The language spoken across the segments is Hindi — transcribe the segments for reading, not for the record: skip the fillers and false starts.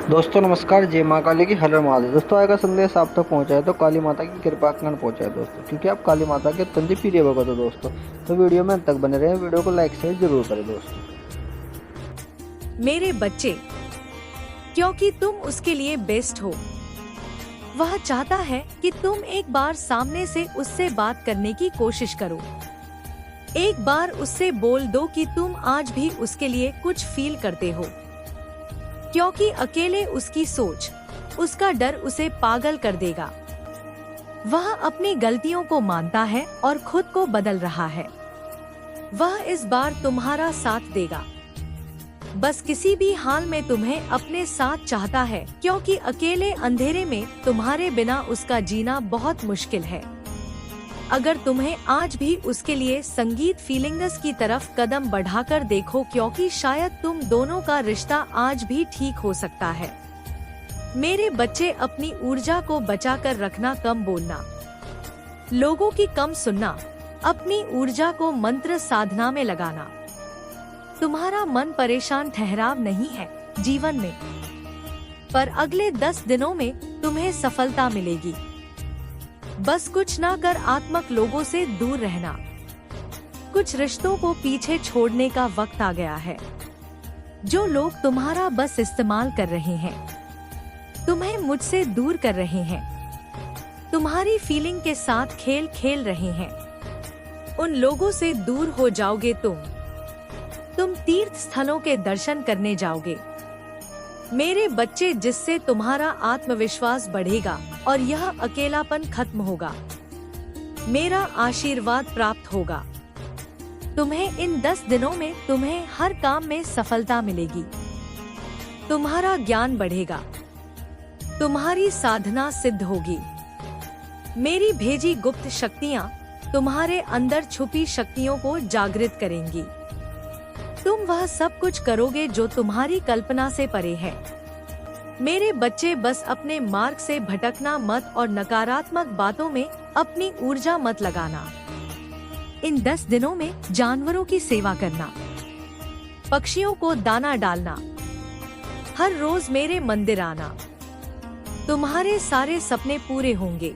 दोस्तों नमस्कार। जय माँ काली की हर हर महादेव। दोस्तों आएगा संदेश आप तक पहुँचा है तो काली माता की कृपा कण पहुँचा है दोस्तों, क्योंकि आप काली माता के अत्यंत प्रिय भगत हो दोस्तों। तो वीडियो में अंत तक बने रहें, वीडियो को लाइक शेयर जरूर करें दोस्तों। मेरे बच्चे, क्योंकि तुम उसके लिए बेस्ट हो। वह चाहता है कि तुम एक बार सामने से उससे बात करने की कोशिश करो। एक बार उससे बोल दो कि तुम आज भी उसके लिए कुछ फील करते हो, क्योंकि अकेले उसकी सोच, उसका डर उसे पागल कर देगा। वह अपनी गलतियों को मानता है और खुद को बदल रहा है। वह इस बार तुम्हारा साथ देगा। बस किसी भी हाल में तुम्हें अपने साथ चाहता है, क्योंकि अकेले अंधेरे में तुम्हारे बिना उसका जीना बहुत मुश्किल है। अगर तुम्हें आज भी उसके लिए संगीत फीलिंग्स की तरफ कदम बढ़ाकर देखो, क्योंकि शायद तुम दोनों का रिश्ता आज भी ठीक हो सकता है। मेरे बच्चे, अपनी ऊर्जा को बचाकर रखना, कम बोलना, लोगों की कम सुनना, अपनी ऊर्जा को मंत्र साधना में लगाना। तुम्हारा मन परेशान ठहराव नहीं है जीवन में, पर अगले 10 दिनों में तुम्हें सफलता मिलेगी। बस कुछ ना कर आत्मक लोगों से दूर रहना। कुछ रिश्तों को पीछे छोड़ने का वक्त आ गया है। जो लोग तुम्हारा बस इस्तेमाल कर रहे हैं, तुम्हें मुझसे दूर कर रहे हैं, तुम्हारी फीलिंग के साथ खेल खेल रहे हैं, उन लोगों से दूर हो जाओगे तुम तीर्थ स्थलों के दर्शन करने जाओगे मेरे बच्चे, जिससे तुम्हारा आत्मविश्वास बढ़ेगा और यह अकेलापन खत्म होगा। मेरा आशीर्वाद प्राप्त होगा। तुम्हें इन 10 दिनों में तुम्हें हर काम में सफलता मिलेगी। तुम्हारा ज्ञान बढ़ेगा, तुम्हारी साधना सिद्ध होगी। मेरी भेजी गुप्त शक्तियाँ तुम्हारे अंदर छुपी शक्तियों को जागृत करेंगी। तुम वह सब कुछ करोगे जो तुम्हारी कल्पना से परे है। मेरे बच्चे, बस अपने मार्ग से भटकना मत और नकारात्मक बातों में अपनी ऊर्जा मत लगाना। इन 10 दिनों में जानवरों की सेवा करना, पक्षियों को दाना डालना, हर रोज मेरे मंदिर आना। तुम्हारे सारे सपने पूरे होंगे,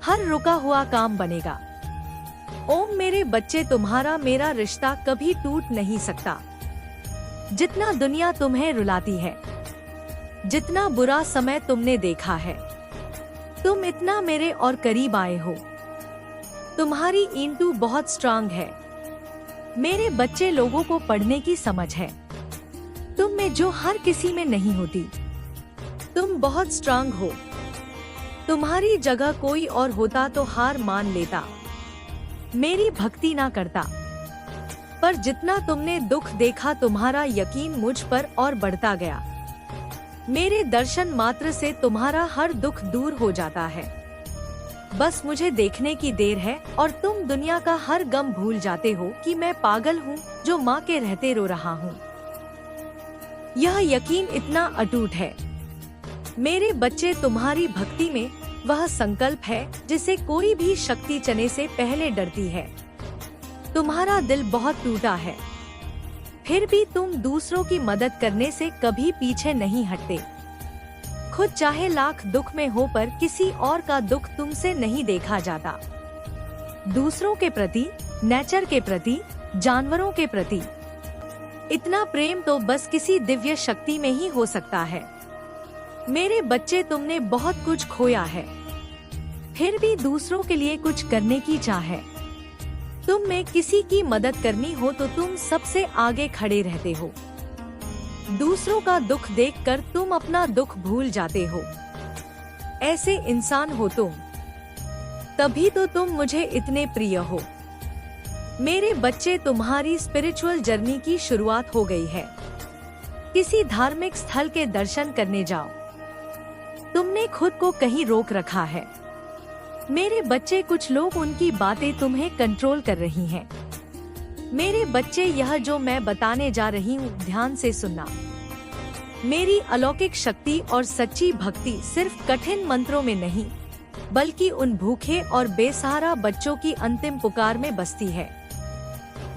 हर रुका हुआ काम बनेगा। ओम मेरे बच्चे, तुम्हारा मेरा रिश्ता कभी टूट नहीं सकता। जितना दुनिया तुम्हें रुलाती है, जितना बुरा समय तुमने देखा है, तुम इतना मेरे और करीब आए हो। तुम्हारी ईंटू बहुत स्ट्रांग है। मेरे बच्चे, लोगों को पढ़ने की समझ है तुम में जो हर किसी में नहीं होती। तुम बहुत स्ट्रांग हो। तुम्हारी जगह कोई और होता तो हार मान लेता, मेरी भक्ति ना करता। पर जितना तुमने दुख देखा, तुम्हारा यकीन मुझ पर और बढ़ता गया। मेरे दर्शन मात्र से तुम्हारा हर दुख दूर हो जाता है। बस मुझे देखने की देर है और तुम दुनिया का हर गम भूल जाते हो कि मैं पागल हूँ जो माँ के रहते रो रहा हूँ। यह यकीन इतना अटूट है मेरे बच्चे, तुम्हारी भक्ति में वह संकल्प है जिसे कोई भी शक्ति चने से पहले डरती है। तुम्हारा दिल बहुत टूटा है, फिर भी तुम दूसरों की मदद करने से कभी पीछे नहीं हटते। खुद चाहे लाख दुख में हो, पर किसी और का दुख तुमसे नहीं देखा जाता। दूसरों के प्रति, नेचर के प्रति, जानवरों के प्रति इतना प्रेम तो बस किसी दिव्य शक्ति में ही हो सकता है। मेरे बच्चे, तुमने बहुत कुछ खोया है, फिर भी दूसरों के लिए कुछ करने की चाह है। तुम में किसी की मदद करनी हो तो तुम सबसे आगे खड़े रहते हो। दूसरों का दुख देखकर तुम अपना दुख भूल जाते हो। ऐसे इंसान हो तुम, तभी तो तुम मुझे इतने प्रिय हो। मेरे बच्चे, तुम्हारी स्पिरिचुअल जर्नी की शुरुआत हो गई है। किसी धार्मिक स्थल के दर्शन करने जाओ। तुमने खुद को कहीं रोक रखा है। मेरे बच्चे, कुछ लोग, उनकी बातें तुम्हें कंट्रोल कर रही हैं। मेरे बच्चे, यह जो मैं बताने जा रही हूँ, ध्यान से सुनना। मेरी अलौकिक शक्ति और सच्ची भक्ति सिर्फ कठिन मंत्रों में नहीं, बल्कि उन भूखे और बेसहारा बच्चों की अंतिम पुकार में बसती है,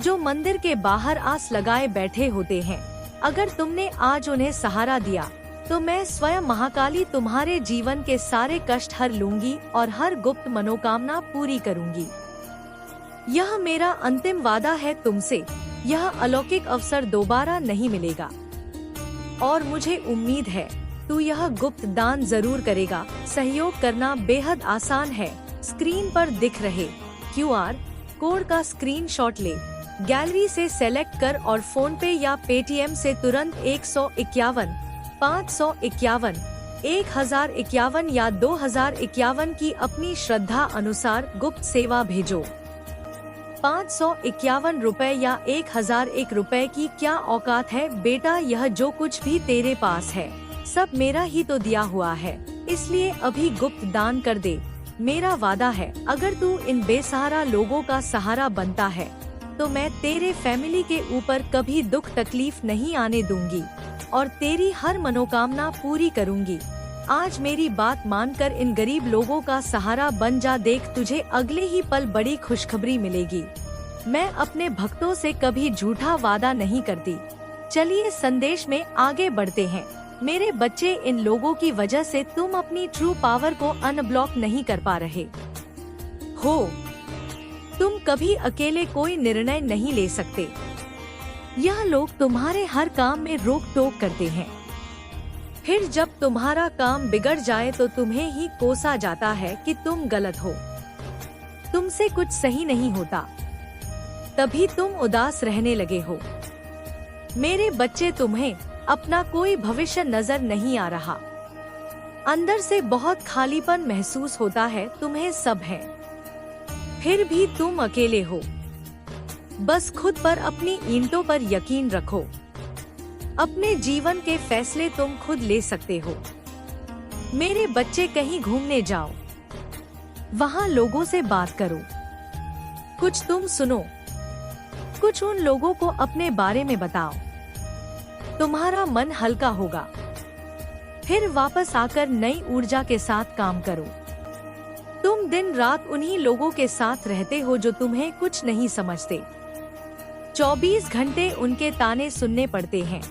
जो मंदिर के बाहर आस लगाए बैठे होते हैं। अगर तुमने आज उन्हें सहारा दिया तो मैं स्वयं महाकाली तुम्हारे जीवन के सारे कष्ट हर लूंगी और हर गुप्त मनोकामना पूरी करूंगी। यह मेरा अंतिम वादा है तुमसे। यह अलौकिक अवसर दोबारा नहीं मिलेगा और मुझे उम्मीद है तू यह गुप्त दान जरूर करेगा। सहयोग करना बेहद आसान है। स्क्रीन पर दिख रहे QR कोड का स्क्रीनशॉट ले, गैलरी से सेलेक्ट कर और फोन पे या पेटीएम से तुरंत 151, 551, 1051 या 2051 की अपनी श्रद्धा अनुसार गुप्त सेवा भेजो। 551 रुपए या 1001 रुपए की क्या औकात है बेटा। यह जो कुछ भी तेरे पास है सब मेरा ही तो दिया हुआ है, इसलिए अभी गुप्त दान कर दे। मेरा वादा है अगर तू इन बेसहारा लोगों का सहारा बनता है तो मैं तेरे फैमिली के ऊपर कभी दुख तकलीफ नहीं आने दूंगी और तेरी हर मनोकामना पूरी करूंगी। आज मेरी बात मानकर इन गरीब लोगों का सहारा बन जा। देख तुझे अगले ही पल बड़ी खुशखबरी मिलेगी। मैं अपने भक्तों से कभी झूठा वादा नहीं करती। चलिए संदेश में आगे बढ़ते हैं। मेरे बच्चे, इन लोगों की वजह से तुम अपनी ट्रू पावर को अनब्लॉक नहीं कर पा रहे हो। तुम कभी अकेले कोई निर्णय नहीं ले सकते। यह लोग तुम्हारे हर काम में रोक टोक करते हैं। फिर जब तुम्हारा काम बिगड़ जाए तो तुम्हें ही कोसा जाता है कि तुम गलत हो, तुमसे कुछ सही नहीं होता। तभी तुम उदास रहने लगे हो। मेरे बच्चे, तुम्हें अपना कोई भविष्य नजर नहीं आ रहा। अंदर से बहुत खालीपन महसूस होता है। तुम्हें सब है, फिर भी तुम अकेले हो। बस खुद पर, अपनी ईंटों पर यकीन रखो। अपने जीवन के फैसले तुम खुद ले सकते हो। मेरे बच्चे, कहीं घूमने जाओ, वहाँ लोगों से बात करो, कुछ तुम सुनो, कुछ उन लोगों को अपने बारे में बताओ। तुम्हारा मन हल्का होगा। फिर वापस आकर नई ऊर्जा के साथ काम करो। तुम दिन रात उन्हीं लोगों के साथ रहते हो जो तुम्हें कुछ नहीं समझते। 24 घंटे उनके ताने सुनने पड़ते हैं।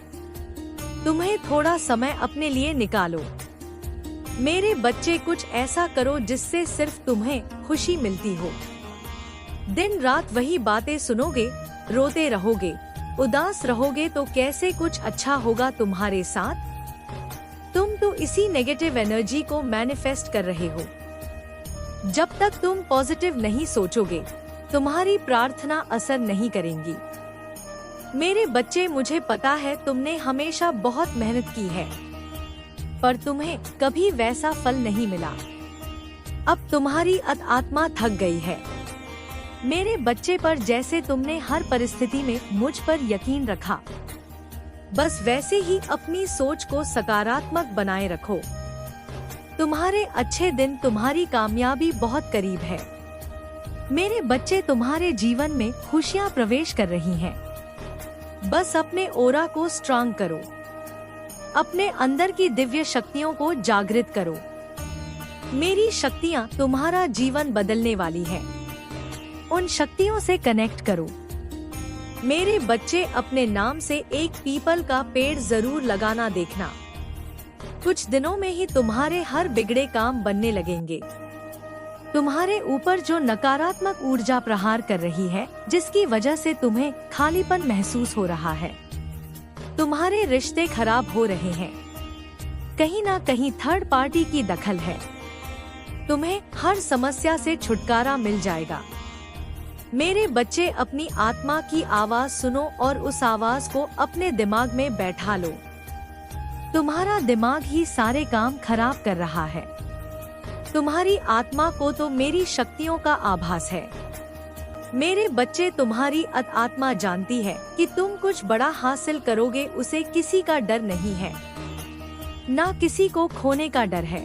तुम्हें थोड़ा समय अपने लिए निकालो। मेरे बच्चे, कुछ ऐसा करो जिससे सिर्फ तुम्हें खुशी मिलती हो। दिन रात वही बातें सुनोगे, रोते रहोगे, उदास रहोगे तो कैसे कुछ अच्छा होगा तुम्हारे साथ। तुम तो इसी नेगेटिव एनर्जी को मैनिफेस्ट कर रहे हो। जब तक तुम पॉजिटिव नहीं सोचोगे, तुम्हारी प्रार्थना असर नहीं करेंगी। मेरे बच्चे, मुझे पता है तुमने हमेशा बहुत मेहनत की है, पर तुम्हें कभी वैसा फल नहीं मिला। अब तुम्हारी आत्मा थक गई है। मेरे बच्चे, पर जैसे तुमने हर परिस्थिति में मुझ पर यकीन रखा, बस वैसे ही अपनी सोच को सकारात्मक बनाए रखो। तुम्हारे अच्छे दिन, तुम्हारी कामयाबी बहुत करीब है। मेरे बच्चे, तुम्हारे जीवन में खुशियाँ प्रवेश कर रही हैं। बस अपने ओरा को स्ट्रांग करो। अपने अंदर की दिव्य शक्तियों को जागृत करो। मेरी शक्तियाँ तुम्हारा जीवन बदलने वाली है। उन शक्तियों से कनेक्ट करो। मेरे बच्चे, अपने नाम से एक पीपल का पेड़ जरूर लगाना देखना। कुछ दिनों में ही तुम्हारे हर बिगड़े काम बनने लगेंगे। तुम्हारे ऊपर जो नकारात्मक ऊर्जा प्रहार कर रही है, जिसकी वजह से तुम्हें खालीपन महसूस हो रहा है, तुम्हारे रिश्ते खराब हो रहे हैं, कहीं ना कहीं थर्ड पार्टी की दखल है, तुम्हें हर समस्या से छुटकारा मिल जाएगा। मेरे बच्चे, अपनी आत्मा की आवाज सुनो और उस आवाज को अपने दिमाग में बैठा लो। तुम्हारा दिमाग ही सारे काम खराब कर रहा है। तुम्हारी आत्मा को तो मेरी शक्तियों का आभास है। मेरे बच्चे, तुम्हारी आत्मा जानती है कि तुम कुछ बड़ा हासिल करोगे। उसे किसी का डर नहीं है, ना किसी को खोने का डर है।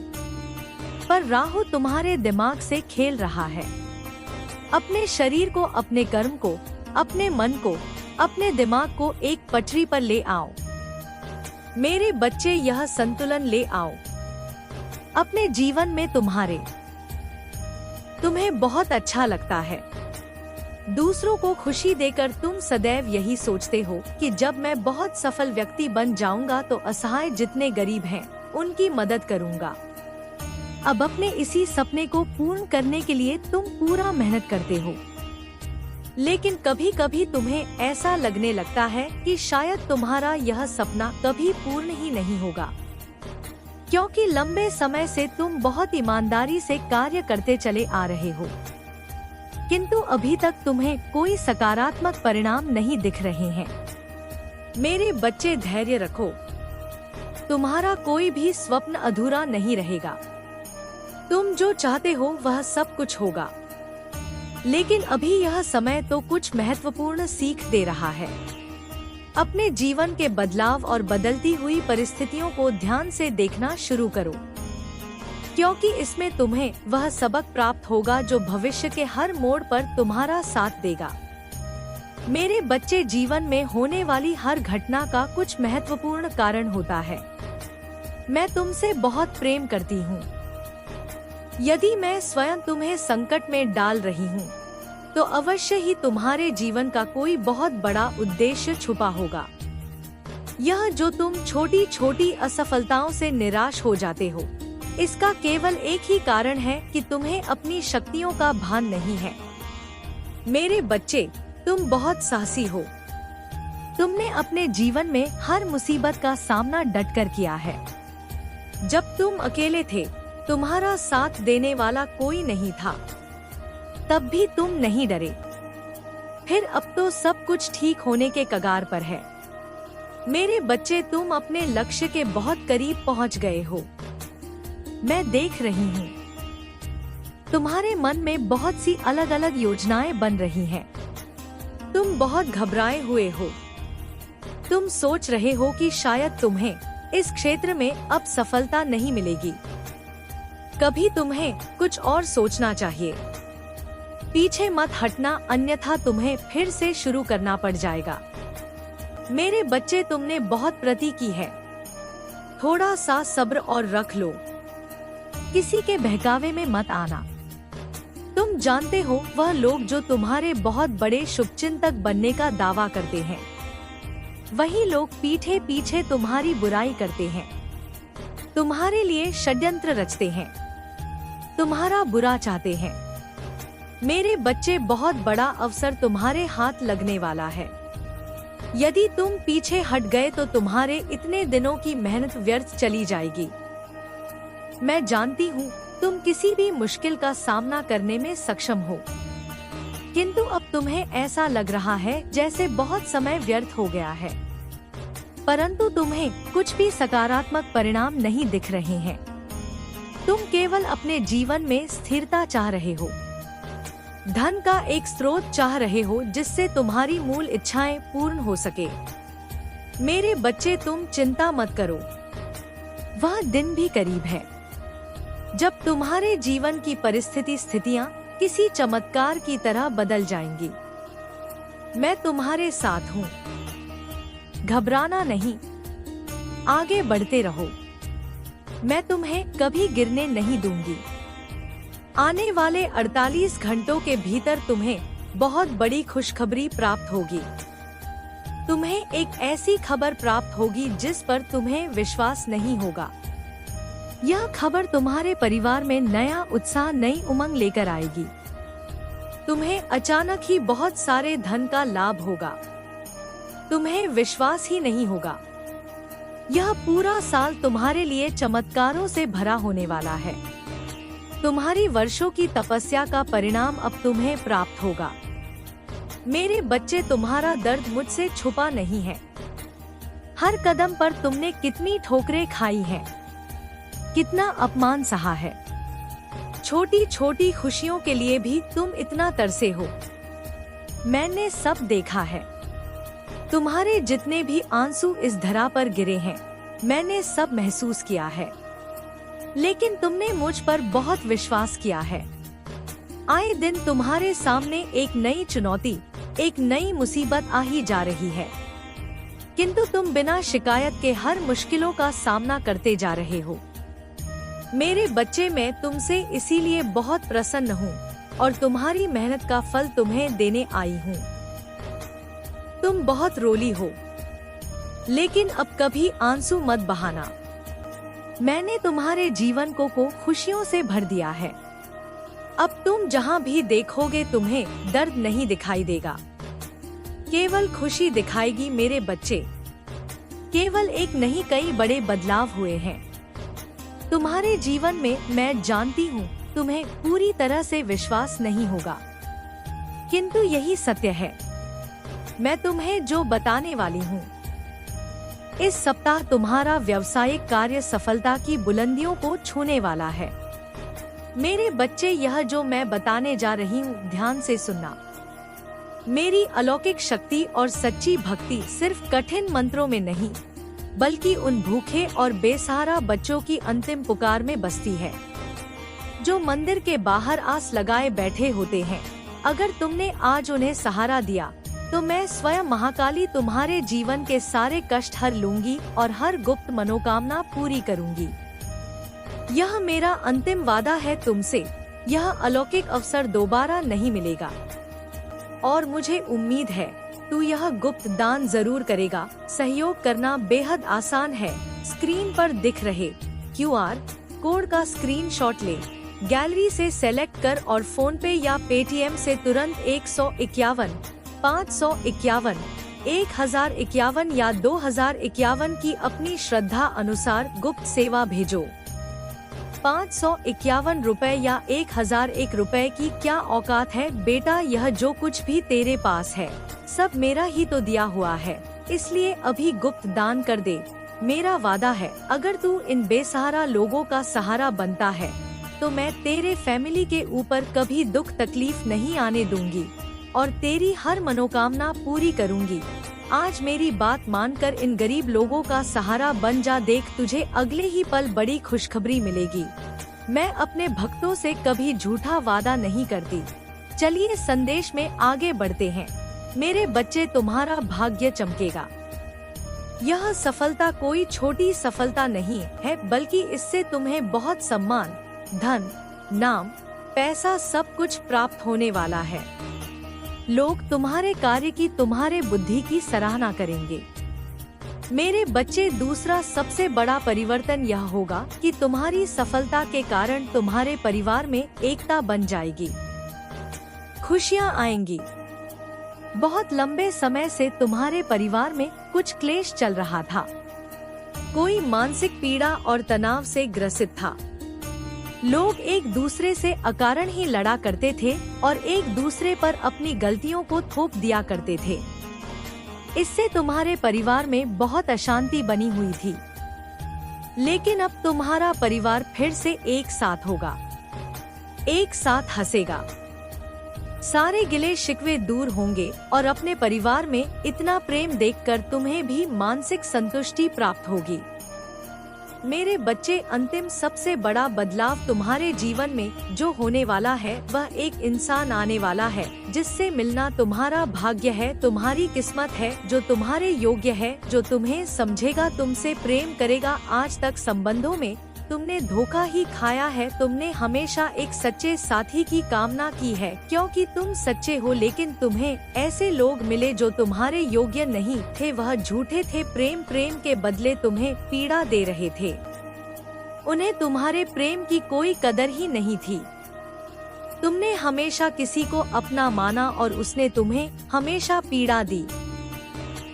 पर राहु तुम्हारे दिमाग से खेल रहा है। अपने शरीर को, अपने कर्म को, अपने मन को, अपने दिमाग को एक पटरी पर ले आओ। मेरे बच्चे, यह संतुलन ले आओ अपने जीवन में। तुम्हें बहुत अच्छा लगता है। दूसरों को खुशी देकर तुम सदैव यही सोचते हो कि जब मैं बहुत सफल व्यक्ति बन जाऊंगा तो असहाय जितने गरीब हैं उनकी मदद करूंगा। अब अपने इसी सपने को पूर्ण करने के लिए तुम पूरा मेहनत करते हो, लेकिन कभी कभी तुम्हें ऐसा लगने लगता है कि शायद तुम्हारा यह सपना कभी पूर्ण ही नहीं होगा, क्योंकि लंबे समय से तुम बहुत ईमानदारी से कार्य करते चले आ रहे हो, किंतु अभी तक तुम्हें कोई सकारात्मक परिणाम नहीं दिख रहे हैं। मेरे बच्चे, धैर्य रखो, तुम्हारा कोई भी स्वप्न अधूरा नहीं रहेगा। तुम जो चाहते हो वह सब कुछ होगा, लेकिन अभी यह समय तो कुछ महत्वपूर्ण सीख दे रहा है। अपने जीवन के बदलाव और बदलती हुई परिस्थितियों को ध्यान से देखना शुरू करो, क्योंकि इसमें तुम्हें वह सबक प्राप्त होगा जो भविष्य के हर मोड़ पर तुम्हारा साथ देगा। मेरे बच्चे, जीवन में होने वाली हर घटना का कुछ महत्वपूर्ण कारण होता है। मैं तुमसे बहुत प्रेम करती हूँ। यदि मैं स्वयं तुम्हें संकट में डाल रही हूँ, तो अवश्य ही तुम्हारे जीवन का कोई बहुत बड़ा उद्देश्य छुपा होगा। यह जो तुम छोटी छोटी असफलताओं से निराश हो जाते हो, इसका केवल एक ही कारण है कि तुम्हें अपनी शक्तियों का भान नहीं है। मेरे बच्चे, तुम बहुत साहसी हो। तुमने अपने जीवन में हर मुसीबत का सामना डटकर किया है। जब तुम अकेले थे, तुम्हारा साथ देने वाला कोई नहीं था, तब भी तुम नहीं डरे। फिर अब तो सब कुछ ठीक होने के कगार पर है। मेरे बच्चे, तुम अपने लक्ष्य के बहुत करीब पहुंच गए हो। मैं देख रही हूँ तुम्हारे मन में बहुत सी अलग अलग योजनाएं बन रही हैं। तुम बहुत घबराए हुए हो। तुम सोच रहे हो कि शायद तुम्हें इस क्षेत्र में अब सफलता नहीं मिलेगी। कभी तुम्हें कुछ और सोचना चाहिए। पीछे मत हटना, अन्यथा तुम्हें फिर से शुरू करना पड़ जाएगा। मेरे बच्चे, तुमने बहुत प्रगति की है। थोड़ा सा सब्र और रख लो। किसी के बहकावे में मत आना। तुम जानते हो, वह लोग जो तुम्हारे बहुत बड़े शुभचिंतक बनने का दावा करते हैं, वही लोग पीठे पीछे तुम्हारी बुराई करते हैं, तुम्हारे लिए षड्यंत्र रचते हैं, तुम्हारा बुरा चाहते हैं। मेरे बच्चे, बहुत बड़ा अवसर तुम्हारे हाथ लगने वाला है। यदि तुम पीछे हट गए तो तुम्हारे इतने दिनों की मेहनत व्यर्थ चली जाएगी। मैं जानती हूँ तुम किसी भी मुश्किल का सामना करने में सक्षम हो, किंतु अब तुम्हें ऐसा लग रहा है जैसे बहुत समय व्यर्थ हो गया है, परंतु तुम्हें कुछ भी सकारात्मक परिणाम नहीं दिख रहे हैं। तुम केवल अपने जीवन में स्थिरता चाह रहे हो, धन का एक स्रोत चाह रहे हो जिससे तुम्हारी मूल इच्छाएं पूर्ण हो सके। मेरे बच्चे, तुम चिंता मत करो, वह दिन भी करीब है जब तुम्हारे जीवन की स्थितियां किसी चमत्कार की तरह बदल जाएंगी। मैं तुम्हारे साथ हूँ। घबराना नहीं, आगे बढ़ते रहो। मैं तुम्हें कभी गिरने नहीं दूंगी। आने वाले 48 घंटों के भीतर तुम्हें बहुत बड़ी खुशखबरी प्राप्त होगी। तुम्हें एक ऐसी खबर प्राप्त होगी जिस पर तुम्हें विश्वास नहीं होगा। यह खबर तुम्हारे परिवार में नया उत्साह, नई उमंग लेकर आएगी। तुम्हें अचानक ही बहुत सारे धन का लाभ होगा। तुम्हें विश्वास ही नहीं होगा। यह पूरा साल तुम्हारे लिए चमत्कारों से भरा होने वाला है। तुम्हारी वर्षों की तपस्या का परिणाम अब तुम्हें प्राप्त होगा। मेरे बच्चे, तुम्हारा दर्द मुझसे छुपा नहीं है। हर कदम पर तुमने कितनी ठोकरें खाई हैं, कितना अपमान सहा है। छोटी छोटी खुशियों के लिए भी तुम इतना तरसे हो। मैंने सब देखा है। तुम्हारे जितने भी आंसू इस धरा पर गिरे हैं, मैंने सब महसूस किया है। लेकिन तुमने मुझ पर बहुत विश्वास किया है। आए दिन तुम्हारे सामने एक नई चुनौती, एक नई मुसीबत आ ही जा रही है, किंतु तुम बिना शिकायत के हर मुश्किलों का सामना करते जा रहे हो। मेरे बच्चे, मैं तुमसे इसीलिए बहुत प्रसन्न हूँ और तुम्हारी मेहनत का फल तुम्हें देने आई हूँ। तुम बहुत रोली हो, लेकिन अब कभी आंसू मत बहाना। मैंने तुम्हारे जीवन को खुशियों से भर दिया है। अब तुम जहाँ भी देखोगे तुम्हें दर्द नहीं दिखाई देगा, केवल खुशी दिखाएगी मेरे बच्चे। केवल एक नहीं, कई बड़े बदलाव हुए हैं तुम्हारे जीवन में। मैं जानती हूँ तुम्हें पूरी तरह से विश्वास नहीं होगा, किंतु यही सत्य है। मैं तुम्हें जो बताने वाली हूँ, इस सप्ताह तुम्हारा व्यावसायिक कार्य सफलता की बुलंदियों को छूने वाला है। मेरे बच्चे, यह जो मैं बताने जा रही हूँ ध्यान से सुनना। मेरी अलौकिक शक्ति और सच्ची भक्ति सिर्फ कठिन मंत्रों में नहीं, बल्कि उन भूखे और बेसहारा बच्चों की अंतिम पुकार में बसती है, जो मंदिर के बाहर आस लगाए बैठे होते हैं। अगर तुमने आज उन्हें सहारा दिया, तो मैं स्वयं महाकाली तुम्हारे जीवन के सारे कष्ट हर लूंगी और हर गुप्त मनोकामना पूरी करूंगी। यह मेरा अंतिम वादा है तुमसे। यह अलौकिक अवसर दोबारा नहीं मिलेगा, और मुझे उम्मीद है तू यह गुप्त दान जरूर करेगा। सहयोग करना बेहद आसान है। स्क्रीन पर दिख रहे QR कोड का स्क्रीनशॉट ले, गैलरी से सेलेक्ट कर और फोन पे या पेटीएम से तुरंत 151, 551, 1051 या 2051 की अपनी श्रद्धा अनुसार गुप्त सेवा भेजो। 551 रुपए या 1001 रुपए की क्या औकात है बेटा। यह जो कुछ भी तेरे पास है सब मेरा ही तो दिया हुआ है, इसलिए अभी गुप्त दान कर दे। मेरा वादा है, अगर तू इन बेसहारा लोगों का सहारा बनता है, तो मैं तेरे फैमिली के ऊपर कभी दुख तकलीफ नहीं आने दूंगी और तेरी हर मनोकामना पूरी करूंगी। आज मेरी बात मानकर इन गरीब लोगों का सहारा बन जा। देख, तुझे अगले ही पल बड़ी खुशखबरी मिलेगी। मैं अपने भक्तों से कभी झूठा वादा नहीं करती। चलिए संदेश में आगे बढ़ते हैं। मेरे बच्चे, तुम्हारा भाग्य चमकेगा। यह सफलता कोई छोटी सफलता नहीं है, बल्कि इससे तुम्हें बहुत सम्मान, धन, नाम, पैसा सब कुछ प्राप्त होने वाला है। लोग तुम्हारे कार्य की, तुम्हारे बुद्धि की सराहना करेंगे। मेरे बच्चे, दूसरा सबसे बड़ा परिवर्तन यह होगा कि तुम्हारी सफलता के कारण तुम्हारे परिवार में एकता बन जाएगी, खुशियाँ आएंगी। बहुत लंबे समय से तुम्हारे परिवार में कुछ क्लेश चल रहा था। कोई मानसिक पीड़ा और तनाव से ग्रसित था। लोग एक दूसरे से अकारण ही लड़ा करते थे और एक दूसरे पर अपनी गलतियों को थोप दिया करते थे। इससे तुम्हारे परिवार में बहुत अशांति बनी हुई थी। लेकिन अब तुम्हारा परिवार फिर से एक साथ होगा, एक साथ हंसेगा। सारे गिले शिकवे दूर होंगे और अपने परिवार में इतना प्रेम देखकर तुम्हें भी मानसिक संतुष्टि प्राप्त होगी। मेरे बच्चे, अंतिम सबसे बड़ा बदलाव तुम्हारे जीवन में जो होने वाला है, वह एक इंसान आने वाला है जिससे मिलना तुम्हारा भाग्य है, तुम्हारी किस्मत है, जो तुम्हारे योग्य है, जो तुम्हें समझेगा, तुमसे प्रेम करेगा। आज तक संबंधों में तुमने धोखा ही खाया है। तुमने हमेशा एक सच्चे साथी की कामना की है, क्योंकि तुम सच्चे हो, लेकिन तुम्हें ऐसे लोग मिले जो तुम्हारे योग्य नहीं थे। वह झूठे थे, प्रेम के बदले तुम्हें पीड़ा दे रहे थे। उन्हें तुम्हारे प्रेम की कोई कदर ही नहीं थी। तुमने हमेशा किसी को अपना माना और उसने तुम्हें हमेशा पीड़ा दी।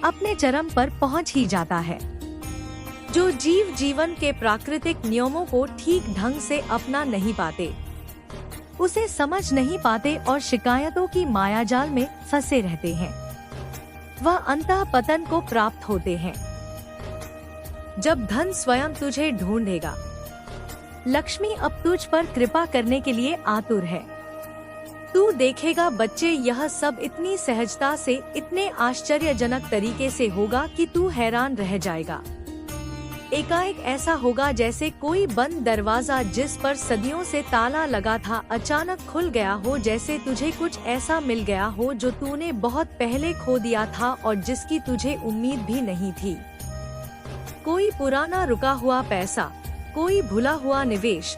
अपने चरम पर पहुंच ही जाता है। जो जीव जीवन के प्राकृतिक नियमों को ठीक ढंग से अपना नहीं पाते, उसे समझ नहीं पाते और शिकायतों की मायाजाल में फंसे रहते हैं, वह अंतः पतन को प्राप्त होते हैं। जब धन स्वयं तुझे ढूंढेगा, लक्ष्मी अब तुझ पर कृपा करने के लिए आतुर है। तू देखेगा बच्चे, यह सब इतनी सहजता से, इतने आश्चर्यजनक तरीके से होगा कि तू हैरान रह जाएगा। एकाएक ऐसा होगा जैसे कोई बंद दरवाजा जिस पर सदियों से ताला लगा था अचानक खुल गया हो, जैसे तुझे कुछ ऐसा मिल गया हो जो तूने बहुत पहले खो दिया था और जिसकी तुझे उम्मीद भी नहीं थी। कोई पुराना रुका हुआ पैसा, कोई भुला हुआ निवेश,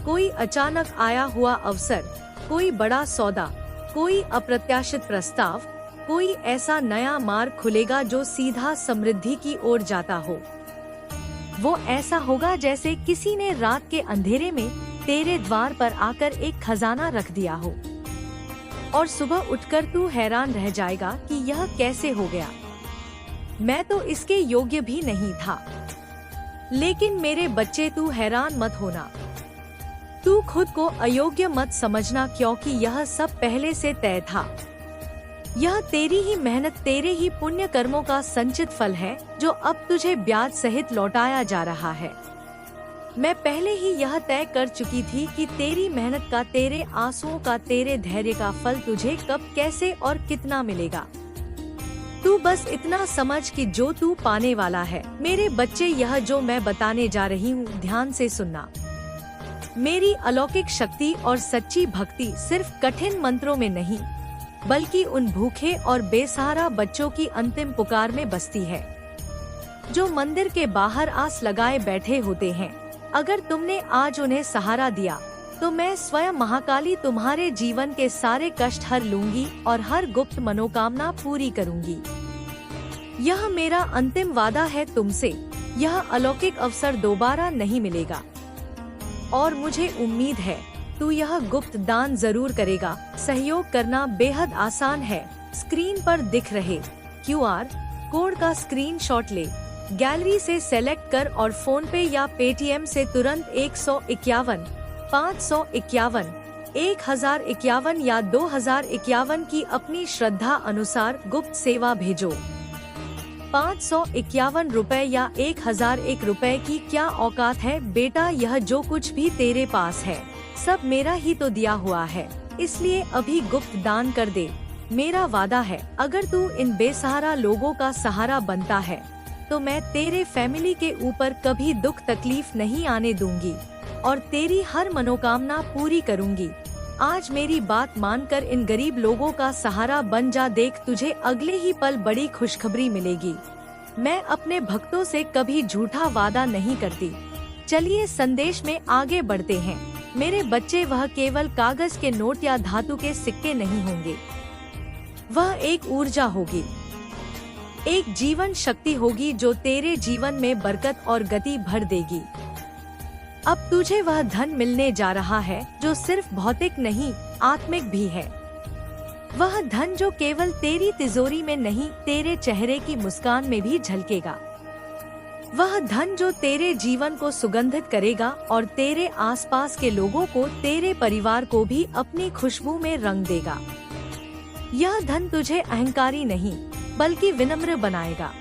कोई अचानक आया हुआ अवसर, कोई बड़ा सौदा, कोई अप्रत्याशित प्रस्ताव, कोई ऐसा नया मार्ग खुलेगा जो सीधा समृद्धि की ओर जाता हो। वो ऐसा होगा जैसे किसी ने रात के अंधेरे में तेरे द्वार पर आकर एक खजाना रख दिया हो, और सुबह उठकर तू हैरान रह जाएगा कि यह कैसे हो गया। मैं तो इसके योग्य भी नहीं था। लेकिन मेरे बच्चे, तू हैरान मत होना, तू खुद को अयोग्य मत समझना, क्योंकि यह सब पहले से तय था। यह तेरी ही मेहनत, तेरे ही पुण्य कर्मों का संचित फल है जो अब तुझे ब्याज सहित लौटाया जा रहा है। मैं पहले ही यह तय कर चुकी थी कि तेरी मेहनत का, तेरे आंसुओं का, तेरे धैर्य का फल तुझे कब, कैसे और कितना मिलेगा। तू बस इतना समझ कि जो तू पाने वाला है। मेरे बच्चे, यह जो मैं बताने जा रही हूँ, ध्यान से सुनना। मेरी अलौकिक शक्ति और सच्ची भक्ति सिर्फ कठिन मंत्रों में नहीं, बल्कि उन भूखे और बेसहारा बच्चों की अंतिम पुकार में बसती है, जो मंदिर के बाहर आस लगाए बैठे होते हैं। अगर तुमने आज उन्हें सहारा दिया, तो मैं स्वयं महाकाली तुम्हारे जीवन के सारे कष्ट हर लूंगी और हर गुप्त मनोकामना पूरी करूंगी। यह मेरा अंतिम वादा है तुमसे। यह अलौकिक अवसर दोबारा नहीं मिलेगा, और मुझे उम्मीद है तू यह गुप्त दान जरूर करेगा। सहयोग करना बेहद आसान है। स्क्रीन पर दिख रहे QR कोड का स्क्रीनशॉट ले, गैलरी से सेलेक्ट कर और फोन पे या पेटीएम से तुरंत 151, 551, 1051 या 2051 की अपनी श्रद्धा अनुसार गुप्त सेवा भेजो। 551 रुपए या 1001 रुपए की क्या औकात है बेटा। यह जो कुछ भी तेरे पास है, सब मेरा ही तो दिया हुआ है, इसलिए अभी गुप्त दान कर दे। मेरा वादा है, अगर तू इन बेसहारा लोगों का सहारा बनता है, तो मैं तेरे फैमिली के ऊपर कभी दुख तकलीफ नहीं आने दूंगी और तेरी हर मनोकामना पूरी करूंगी। आज मेरी बात मानकर इन गरीब लोगों का सहारा बन जा। देख, तुझे अगले ही पल बड़ी खुशखबरी मिलेगी। मैं अपने भक्तों से कभी झूठा वादा नहीं करती। चलिए संदेश में आगे बढ़ते हैं। मेरे बच्चे, वह केवल कागज के नोट या धातु के सिक्के नहीं होंगे, वह एक ऊर्जा होगी, एक जीवन शक्ति होगी जो तेरे जीवन में बरकत और गति भर देगी। अब तुझे वह धन मिलने जा रहा है जो सिर्फ भौतिक नहीं, आत्मिक भी है। वह धन जो केवल तेरी तिजोरी में नहीं, तेरे चेहरे की मुस्कान में भी झलकेगा। वह धन जो तेरे जीवन को सुगंधित करेगा और तेरे आसपास के लोगों को, तेरे परिवार को भी अपनी खुशबू में रंग देगा। यह धन तुझे अहंकारी नहीं, बल्कि विनम्र बनाएगा।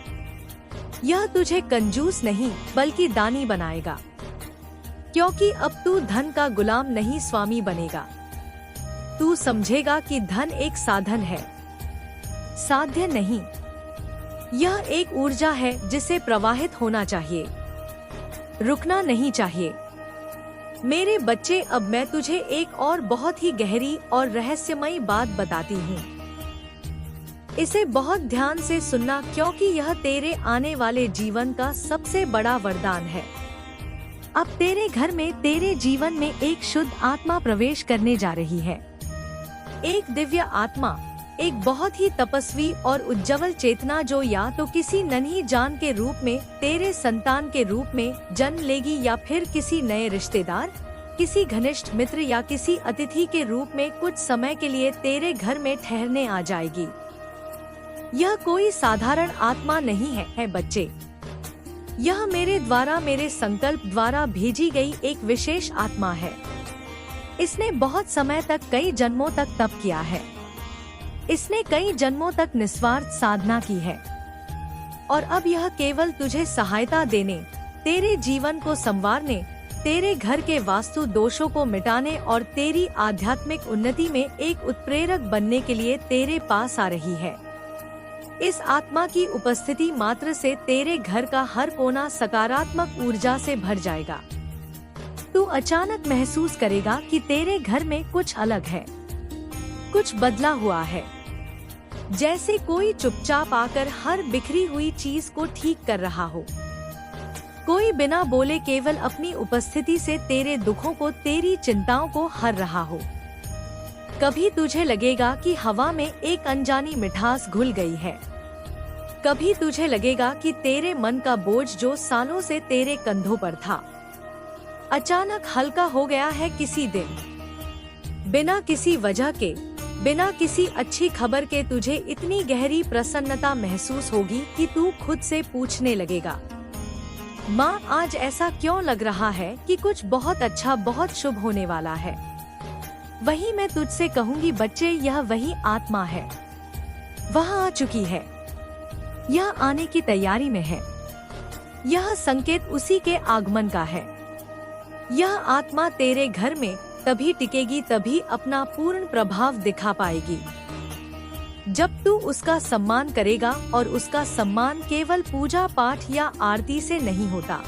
यह तुझे कंजूस नहीं, बल्कि दानी बनाएगा, क्योंकि अब तू धन का गुलाम नहीं, स्वामी बनेगा। तू समझेगा कि धन एक साधन है, साध्य नहीं। यह एक ऊर्जा है जिसे प्रवाहित होना चाहिए, रुकना नहीं चाहिए। मेरे बच्चे, अब मैं तुझे एक और बहुत ही गहरी और रहस्यमयी बात बताती हूँ। इसे बहुत ध्यान से सुनना, क्योंकि यह तेरे आने वाले जीवन का सबसे बड़ा वरदान है। अब तेरे घर में, तेरे जीवन में एक शुद्ध आत्मा प्रवेश करने जा रही है। एक दिव्य आत्मा, एक बहुत ही तपस्वी और उज्जवल चेतना, जो या तो किसी नन्ही जान के रूप में, तेरे संतान के रूप में जन्म लेगी, या फिर किसी नए रिश्तेदार, किसी घनिष्ठ मित्र या किसी अतिथि के रूप में कुछ समय के लिए तेरे घर में ठहरने आ जाएगी। यह कोई साधारण आत्मा नहीं है बच्चे। यह मेरे द्वारा, मेरे संकल्प द्वारा भेजी गई एक विशेष आत्मा है। इसने बहुत समय तक, कई जन्मों तक तप किया है। इसने कई जन्मों तक निस्वार्थ साधना की है, और अब यह केवल तुझे सहायता देने, तेरे जीवन को संवारने, तेरे घर के वास्तु दोषों को मिटाने और तेरी आध्यात्मिक उन्नति में एक उत्प्रेरक बनने के लिए तेरे पास आ रही है। इस आत्मा की उपस्थिति मात्र से तेरे घर का हर कोना सकारात्मक ऊर्जा से भर जाएगा। तू अचानक महसूस करेगा कि तेरे घर में कुछ अलग है, कुछ बदला हुआ है, जैसे कोई चुपचाप आकर हर बिखरी हुई चीज को ठीक कर रहा हो। कोई बिना बोले केवल अपनी उपस्थिति से तेरे दुखों को, तेरी चिंताओं को हर रहा हो। कभी तुझे लगेगा कि हवा में एक अनजानी मिठास घुल गई है। कभी तुझे लगेगा कि तेरे मन का बोझ जो सालों से तेरे कंधों पर था, अचानक हल्का हो गया है किसी दिन। बिना किसी वजह के, बिना किसी अच्छी खबर के तुझे इतनी गहरी प्रसन्नता महसूस होगी कि तू खुद से पूछने लगेगा, माँ आज ऐसा क्यों लग रहा है कि कुछ बहुत अच्छा, बहुत शुभ होने वाला है। वही मैं तुझसे कहूँगी बच्चे, यह वही आत्मा है, वह आ चुकी है, यह आने की तैयारी में है। यह संकेत उसी के आगमन का है। यह आत्मा तेरे घर में तभी टिकेगी, तभी अपना पूर्ण प्रभाव दिखा पाएगी जब तू उसका सम्मान करेगा। और उसका सम्मान केवल पूजा पाठ या आरती से नहीं होता,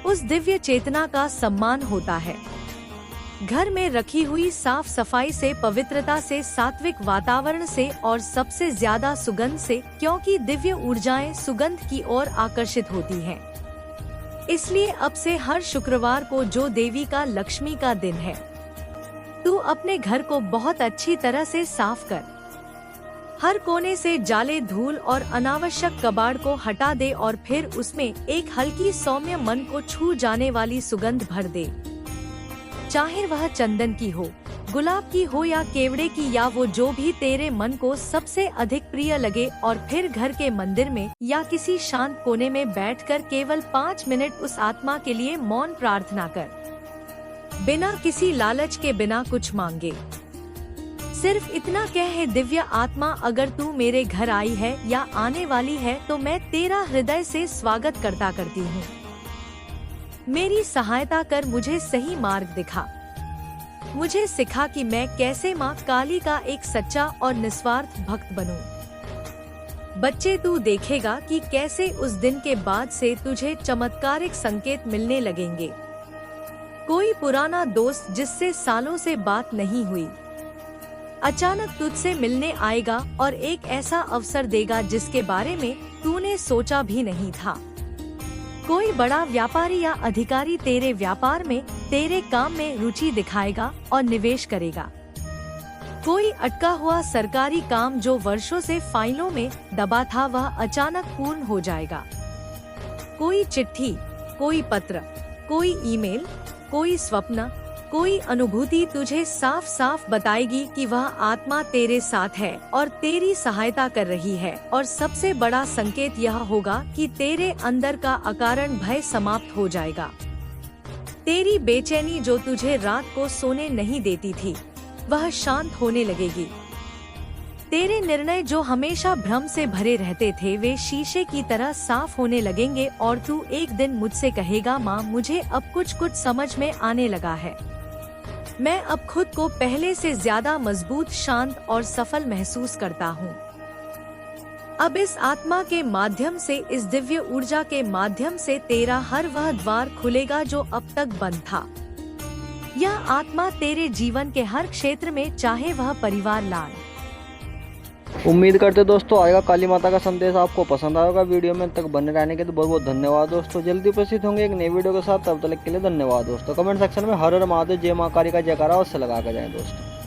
उस दिव्य चेतना का सम्मान होता है। घर में रखी हुई साफ सफाई से, पवित्रता से, सात्विक वातावरण से और सबसे ज्यादा सुगंध से, क्योंकि दिव्य ऊर्जाएं सुगंध की ओर आकर्षित होती हैं। इसलिए अब से हर शुक्रवार को, जो देवी का, लक्ष्मी का दिन है, तू अपने घर को बहुत अच्छी तरह से साफ कर। हर कोने से जाले, धूल और अनावश्यक कबाड़ को हटा दे और फिर उसमें एक हल्की, सौम्य, मन को छू जाने वाली सुगंध भर दे। चाहे वह चंदन की हो, गुलाब की हो या केवड़े की, या वो जो भी तेरे मन को सबसे अधिक प्रिय लगे। और फिर घर के मंदिर में या किसी शांत कोने में बैठकर केवल 5 मिनट उस आत्मा के लिए मौन प्रार्थना कर, बिना किसी लालच के, बिना कुछ मांगे। सिर्फ इतना कह, है दिव्य आत्मा, अगर तू मेरे घर आई है या आने वाली है तो मैं तेरा हृदय से स्वागत करती हूँ। मेरी सहायता कर, मुझे सही मार्ग दिखा, मुझे सिखा कि मैं कैसे माँ काली का एक सच्चा और निस्वार्थ भक्त बनूं। बच्चे, तू देखेगा कि कैसे उस दिन के बाद से तुझे चमत्कारिक संकेत मिलने लगेंगे। कोई पुराना दोस्त जिससे सालों से बात नहीं हुई, अचानक तुझसे मिलने आएगा और एक ऐसा अवसर देगा जिसके बारे में तूने सोचा भी नहीं था। कोई बड़ा व्यापारी या अधिकारी तेरे व्यापार में, तेरे काम में रुचि दिखाएगा और निवेश करेगा। कोई अटका हुआ सरकारी काम जो वर्षों से फाइलों में दबा था, वह अचानक पूर्ण हो जाएगा। कोई चिट्ठी, कोई पत्र, कोई ईमेल, कोई स्वप्न, कोई अनुभूति तुझे साफ साफ बताएगी कि वह आत्मा तेरे साथ है और तेरी सहायता कर रही है। और सबसे बड़ा संकेत यह होगा कि तेरे अंदर का अकारण भय समाप्त हो जाएगा। तेरी बेचैनी जो तुझे रात को सोने नहीं देती थी, वह शांत होने लगेगी। तेरे निर्णय जो हमेशा भ्रम से भरे रहते थे, वे शीशे की तरह साफ होने लगेंगे और तू एक दिन मुझसे कहेगा, माँ मुझे अब कुछ समझ में आने लगा है। मैं अब खुद को पहले से ज्यादा मजबूत, शांत और सफल महसूस करता हूँ। अब इस आत्मा के माध्यम से, इस दिव्य ऊर्जा के माध्यम से तेरा हर वह द्वार खुलेगा जो अब तक बंद था। यह आत्मा तेरे जीवन के हर क्षेत्र में, चाहे वह परिवार, लाल। उम्मीद करते दोस्तों आएगा काली माता का संदेश आपको पसंद आएगा। वीडियो में तक बने रहने के लिए बहुत बहुत धन्यवाद दोस्तों। जल्दी उपस्थित होंगे एक नई वीडियो के साथ, तब तक के लिए धन्यवाद दोस्तों। कमेंट सेक्शन में हर हर महादेव, जय मां काली का जयकारा अवश्य लगा कर जाएं दोस्तों।